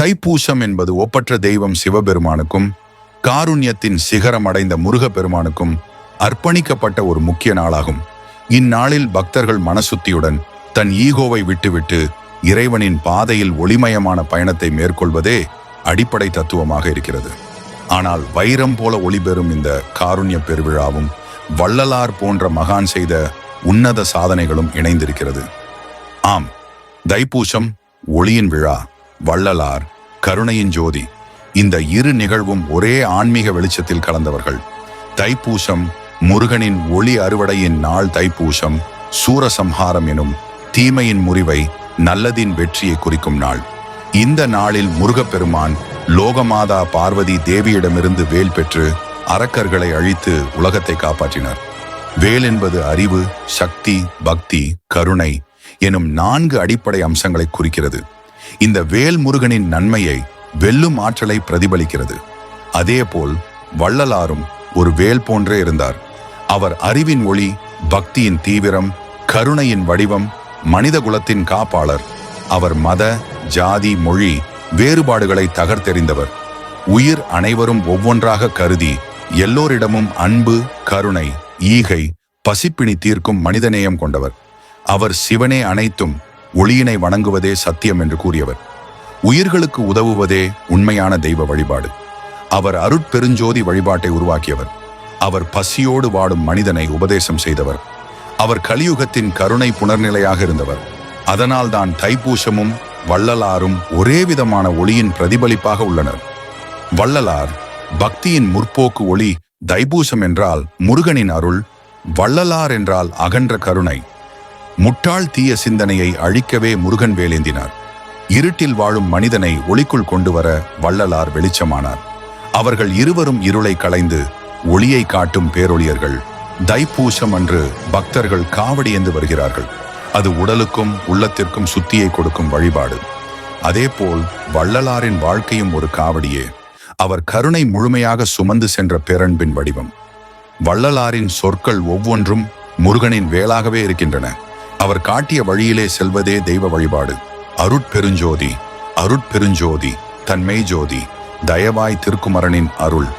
தைப்பூசம் என்பது ஒப்பற்ற தெய்வம் சிவபெருமானுக்கும் காருண்யத்தின் சிகரம் அடைந்த முருகப்பெருமானுக்கும் அர்ப்பணிக்கப்பட்ட ஒரு முக்கிய நாளாகும். இந்நாளில் பக்தர்கள் மனசுத்தியுடன் தன் ஈகோவை விட்டுவிட்டு இறைவனின் பாதையில் ஒளிமயமான பயணத்தை மேற்கொள்வதே அடிப்படை தத்துவமாக இருக்கிறது. ஆனால் வைரம் போல ஒளிபெறும் இந்த காருண்ய பெருவிழாவும் வள்ளலார் போன்ற மகான் செய்த உன்னத சாதனைகளும் இணைந்திருக்கிறது. ஆம், தைப்பூசம் ஒளியின் விழா, வள்ளலார் கருணையின் ஜோதி. இந்த இரு நிகழ்வும் ஒரே ஆன்மீக வெளிச்சத்தில் கலந்தவர்கள். தைப்பூசம் முருகனின் ஒளி அறுவடையின் நாள். தைப்பூசம் சூரசம்ஹாரம் எனும் தீமையின் முறிவை, நல்லதின் வெற்றியை குறிக்கும் நாள். இந்த நாளில் முருகப்பெருமான் லோகமாதா பார்வதி தேவியிடமிருந்து வேல் பெற்று அரக்கர்களை அழித்து உலகத்தை காப்பாற்றினார். வேல் என்பது அறிவு, சக்தி, பக்தி, கருணை எனும் 4 அடிப்படை அம்சங்களை குறிக்கிறது. இந்த வேல் முருகனின் நன்மையை வெல்லும் ஆற்றலை பிரதிபலிக்கிறது. அதேபோல் வள்ளலாரும் ஒரு வேல் போன்றே இருந்தார். அவர் அறிவின் ஒளி, பக்தியின் தீவிரம், கருணையின் வடிவம், மனித குலத்தின் காப்பாளர். அவர் மத, ஜாதி, மொழி வேறுபாடுகளை தகர்த்தெறிந்தவர். உயிர் அனைவரும் ஒவ்வொன்றாக கருதி எல்லோரிடமும் அன்பு, கருணை, ஈகை, பசிப்பிணி தீர்க்கும் மனிதநேயம் கொண்டவர். அவர் சிவனே அனைத்தும், ஒளியினை வணங்குவதே சத்தியம் என்று கூறியவர். உயிர்களுக்கு உதவுவதே உண்மையான தெய்வ வழிபாடு. அவர் அருட்பெருஞ்சோதி வழிபாட்டை உருவாக்கியவர். அவர் பசியோடு வாடும் மனிதனை உபதேசம் செய்தவர். அவர் கலியுகத்தின் கருணை புனர்நிலையாக இருந்தவர். அதனால்தான் தைப்பூசமும் வள்ளலாரும் ஒரே விதமான ஒளியின் பிரதிபலிப்பாக உள்ளனர். வள்ளலார் பக்தியின் முற்போக்கு ஒளி. தைப்பூசம் என்றால் முருகனின் அருள், வள்ளலார் என்றால் அகன்ற கருணை. முட்டாள் தீய சிந்தனையை அழிக்கவே முருகன் வேலேந்தினார். இருட்டில் வாழும் மனிதனை ஒளிக்குள் கொண்டு வர வள்ளலார் வெளிச்சமானார். அவர்கள் இருவரும் இருளை களைந்து ஒளியை காட்டும் பேரொளியர்கள். தைப்பூசம் அன்று பக்தர்கள் காவடி ஏந்து வருகிறார்கள். அது உடலுக்கும் உள்ளத்திற்கும் சுத்தியை கொடுக்கும் வழிபாடு. அதேபோல் வள்ளலாரின் வாழ்க்கையும் ஒரு காவடியே. அவர் கருணை முழுமையாக சுமந்து சென்ற பேரன்பின் வடிவம். வள்ளலாரின் சொற்கள் ஒவ்வொன்றும் முருகனின் வேலாகவே இருக்கின்றன. அவர் காட்டிய வழியிலே செல்வதே தெய்வ வழிபாடு. அருட்பெருஞ்சோதி, அருட்பெருஞ்சோதி, தன்மை ஜோதி, தயவாய் திருக்குமரனின் அருள்.